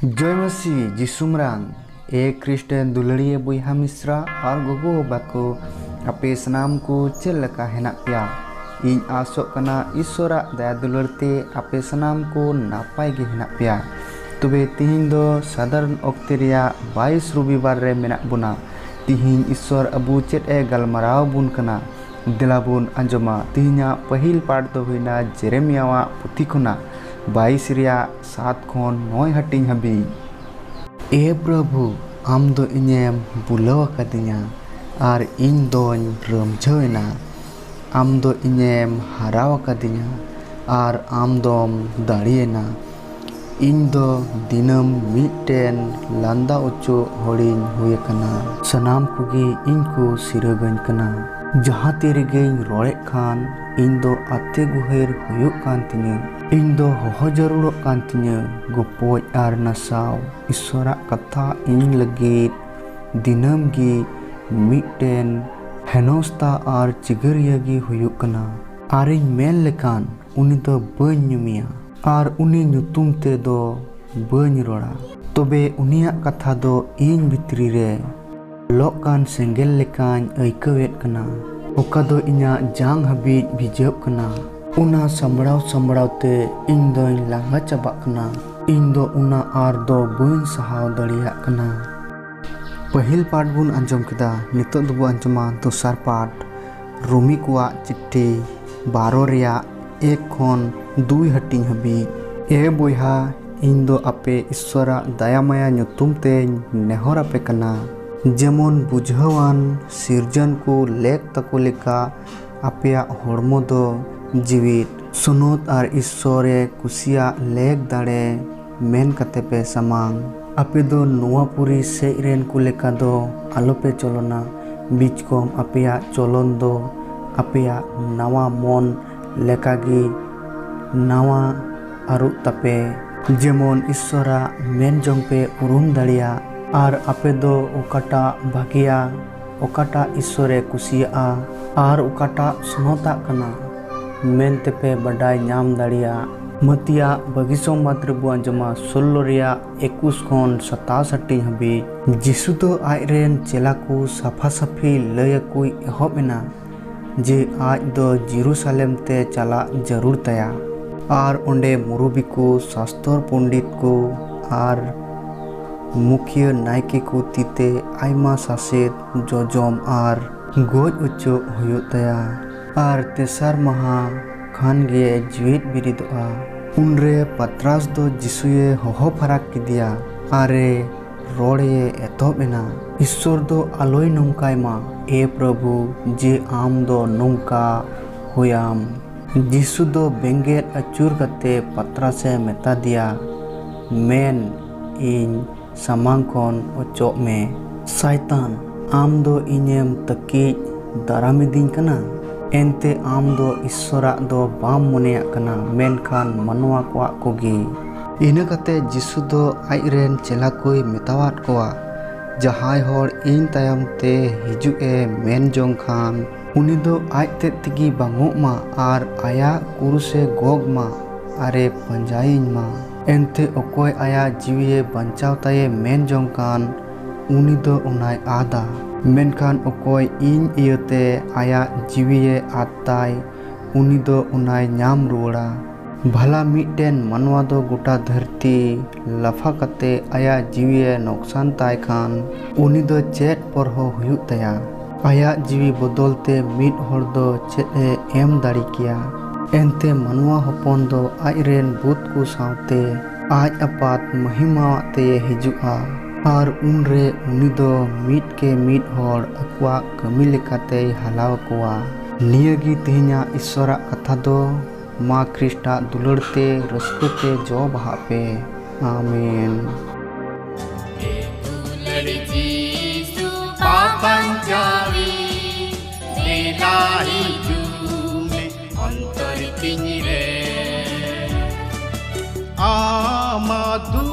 जय मसीह जिसुमरान ए क्रिस्टियन दुलड़िए बुहा मिश्रा और गोगो बाको अपे सनाम को चलका हेना पिया इन आसोक कना ईश्वरा दया दुलड़ते अपे सनाम को नापाय गे हेना पिया तबे तिहिन दो साधारण अक्ते रिया 22 रविवार रे मेना बुना तिहिन ईश्वर अबु चेत ए गलमाराव बुन कना दिलाबुन अंजमा तिहिना पहिल पाठ दो हुइना जेरेमियावा पुथी खुना 22 रिया 7 खन 9 हटिंग हबी ए प्रभु आम दो इनेम बुलाव कदिया और इन दोन रमझेना आम दो इनेम हराव कदिया और आम दोम दाड़ियेना इन दो दिनम मिटेन लांदा उच्चो होड़िन हुए कना सनाम कुगी इनको सिरगन कना जहाँ तेरे गई रोड़े खान इन दो आते गुहेर हुयुक कान तिने इन दो हो जरूर कान तिने गोपोय आर नसाव ईश्वरा कथा इन लगे दिनम गी मिटेन हेनोस्ता आर चिगरिया गी हुयुक कना आरिन मेन लेकान उनी दो बन नुमिया आर उनी नुतुम ते दो बन रोड़ा तबे उनिया कथा दो इन भितरी रे लोकान सेंगेल लेकान ऐकवेत कना ओका दो इना जांग हबी भिजब कना उना संबड़ाव ते इन दो लांगा चाबा कना इन दो उना आर दो बन सहाव दड़िया कना पहिल पाठ बुन अंजम किदा नितो दो अंजमा दोसार पाठ रोमी कुआ चिट्ठी 12 रिया 1 खन 2 हटिंग हबी ए बोहा इन दो अपे ईश्वरा दया माया नुतुम ते नेहर अपे कना जेमन बुझावान सिरजन को लेक तको लेका अपया हड़मो दो जीवित सुनोत और ईश्वरे कुसिया लेक दाड़े मेन कते पे समांग अपे दो नुआपुरी से रेन को लेका दो आलोपे चलना बीच कम अपया चलन दो अपया नवा मन लेकागी नवा आरु तपे जेमन ईश्वरा मेन जंग पे उरुम दाड़िया और अपे दो ओकाटा भागिया ओकाटा ईश्वरे कुसिया और ओकाटा सुनोता कना मेन तेपे बडाय नाम दाड़िया मतिया बगिसो मात्र बुआन जमा 16 रिया 21 खन 27 हटिंग हबी जिसु तो आयरेन चेला को साफा साफी लय कोई एहबेना जे आज दो जेरूशलेम ते चला जरूर तया और ओंडे मुरुबी को शास्त्र पंडित को और मुखिया नायके को तीते आयमा सासेत जोजोम और गोज उच्चो हुयो तया और तेसार महा खान गे जीवित बिरिदोआ उनरे पत्रास दो जिसुए होहो फराक किदिया आरे रोड़े एतोबेना ईश्वर दो आलोय नंकाय मा ए प्रभु जे आम दो नंका होयाम जिसु दो बेंगेट अचूर कते पत्रासे मेता दिया मेन इन सामांग खन ओचोक में शैतान आम दो इनेम तकी दारामिदिन कना एनते आम दो ईश्वरा दो बाम मोनेया कना मेनखान मनवा कोआ कोगी इना कते जिसु दो आइरेन चेला कोई मेतावात कोआ जहाय होड़ इन तायम ते हिजु ए मेन जोंग खान उनी दो आयते तिगी बांगोक मा आर आया कुरुसे गोग मा आरे पंजाइन मा एनते ओकोय आया जीविये बंचाव ताये मेन जोंकान उनी दो उनाय आदा मेनखान ओकोय इन इयते आया जीविये आताय उनी दो उनाय नाम रुवड़ा भला मिटेन मनवा दो गोटा धरती लफा कते आया जीविये नुकसान ताय खान उनी दो चेत परहो हुयुक तया आया जीवी बदलते मिट हर दो चेत एम दाड़ी किया एनते मनवा हपन दो आइरेन बुत को सावते आज अपात महिमा ते हिजुआ और उनरे उनी दो मिट के मिट हर अक्वा कमी लेकाते हलाव कोआ नियगी तेहना ईश्वरा कथा दो माँ ख्रिस्टा दुलड़ते रस्कुते जो बहापे आमीन आमादु